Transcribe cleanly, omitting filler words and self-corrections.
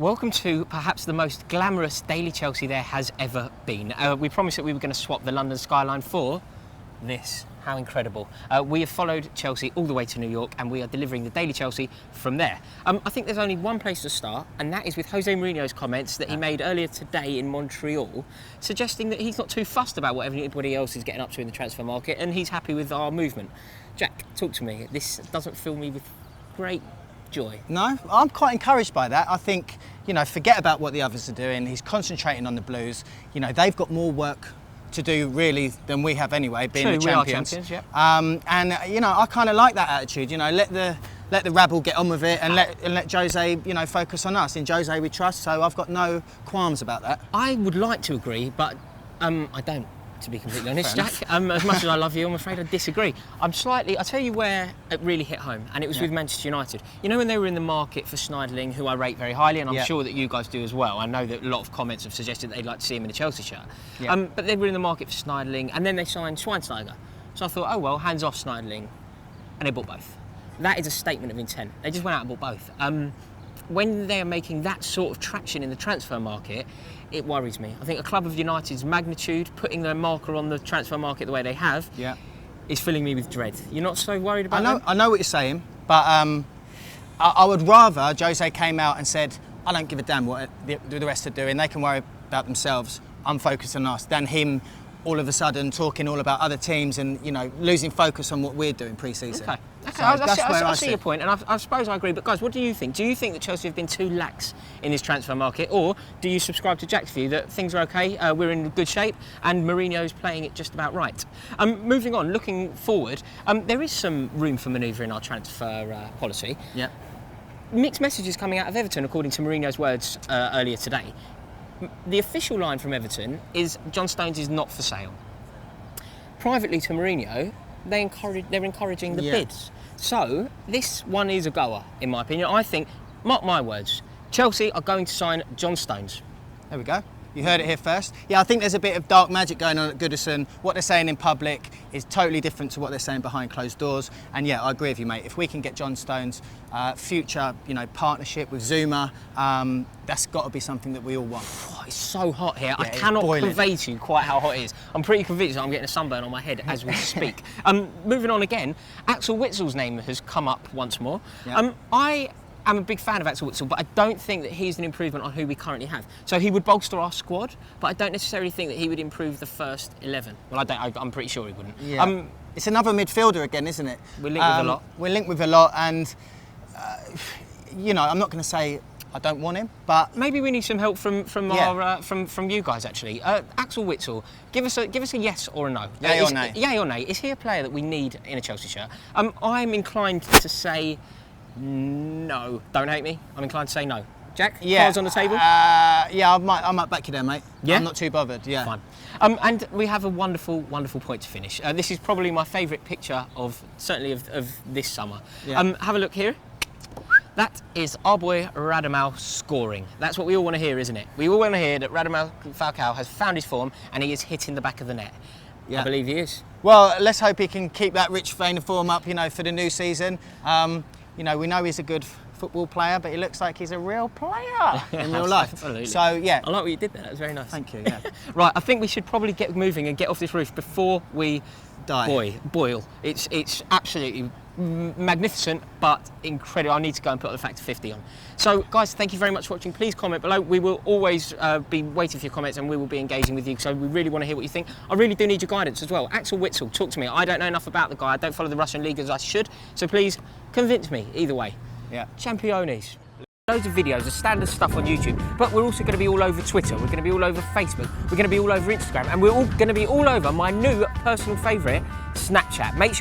Welcome to perhaps the most glamorous Daily Chelsea there has ever been. We promised that we were going to swap the London skyline for this. How incredible. We have followed Chelsea all the way to New York and we are delivering the Daily Chelsea from there. I think there's only one place to start, and that is with Jose Mourinho's comments that he made earlier today in Montreal, suggesting that he's not too fussed about what everybody else is getting up to in the transfer market and he's happy with our movement. Jack, talk to me. This doesn't fill me with great joy. No, I'm quite encouraged by that. I think, forget about what the others are doing. He's concentrating on the Blues. They've got more work to do really than we have anyway, being the champions. We are champions, yep. I kind of like that attitude. Let the rabble get on with it and let Jose, focus on us. In Jose we trust, so I've got no qualms about that. I would like to agree, but I don't, to be completely honest, Jack. As much as I love you, I'm afraid I disagree. I'll tell you where it really hit home, and it was with Manchester United. When they were in the market for Schneiderlin, who I rate very highly, and I'm sure that you guys do as well. I know that a lot of comments have suggested that they'd like to see him in a Chelsea shirt. But they were in the market for Schneiderlin, and then they signed Schweinsteiger. So I thought, oh well, hands off Schneiderlin, and they bought both. That is a statement of intent. They just went out and bought both. When they are making that sort of traction in the transfer market, it worries me. I think a club of United's magnitude, putting their marker on the transfer market the way they have, is filling me with dread. You're not so worried about that? I know what you're saying, but I would rather Jose came out and said, I don't give a damn what the rest are doing. They can worry about themselves. I'm focused on us, than him all of a sudden talking all about other teams and losing focus on what we're doing pre-season. Okay. So I see your point, and I suppose I agree. But guys, what do you think? Do you think that Chelsea have been too lax in this transfer market, or do you subscribe to Jack's view that things are okay, we're in good shape, and Mourinho's playing it just about right? Moving on, looking forward, there is some room for manoeuvre in our transfer policy. Yeah. Mixed messages coming out of Everton, according to Mourinho's words earlier today. The official line from Everton is John Stones is not for sale. Privately to Mourinho, they're encouraging the bids. So this one is a goer, in my opinion. I think, mark my words, Chelsea are going to sign John Stones. There we go. You heard it here first. Yeah, I think there's a bit of dark magic going on at Goodison. What they're saying in public is totally different to what they're saying behind closed doors. And yeah, I agree with you, mate. If we can get John Stones' future, partnership with Zuma, that's got to be something that we all want. Oh, it's so hot here. Yeah, I cannot convey to you quite how hot it is. I'm pretty convinced that I'm getting a sunburn on my head as we speak. Moving on again, Axel Witsel's name has come up once more. Yeah. I'm a big fan of Axel Witsel, but I don't think that he's an improvement on who we currently have. So he would bolster our squad, but I don't necessarily think that he would improve the first 11. Well, I'm pretty sure he wouldn't. Yeah. It's another midfielder again, isn't it? We're linked with a lot. We're linked with a lot, and I'm not going to say I don't want him, but maybe we need some help from you guys actually. Axel Witsel, give us a yes or a no. Yay or nay? Yay or nay? Is he a player that we need in a Chelsea shirt? I'm inclined to say no. Don't hate me. I'm inclined to say no. Jack, cards on the table? I might back you there, mate. Yeah? I'm not too bothered, yeah. Fine. And we have a wonderful, wonderful point to finish. This is probably my favourite picture of this summer. Yeah. Have a look here. That is our boy Radamel scoring. That's what we all want to hear, isn't it? We all want to hear that Radamel Falcao has found his form and he is hitting the back of the net. Yeah. I believe he is. Well, let's hope he can keep that rich vein of form up, for the new season. We know he's a good football player, but he looks like he's a real player in real life. Absolutely. So, yeah. I like what you did there. That was very nice. Thank you, yeah. Right, I think we should probably get moving and get off this roof before we boil. It's absolutely magnificent, but incredible. I need to go and put the factor 50 on. So, guys, thank you very much for watching. Please comment below. We will always be waiting for your comments and we will be engaging with you, so we really want to hear what you think. I really do need your guidance as well. Axel Witsel, talk to me. I don't know enough about the guy. I don't follow the Russian league as I should, so please convince me either way. Yeah. Championes. Loads of videos of standard stuff on YouTube, but we're also going to be all over Twitter, we're going to be all over Facebook, we're going to be all over Instagram, and we're all going to be all over my new personal favourite, Snapchat. Make sure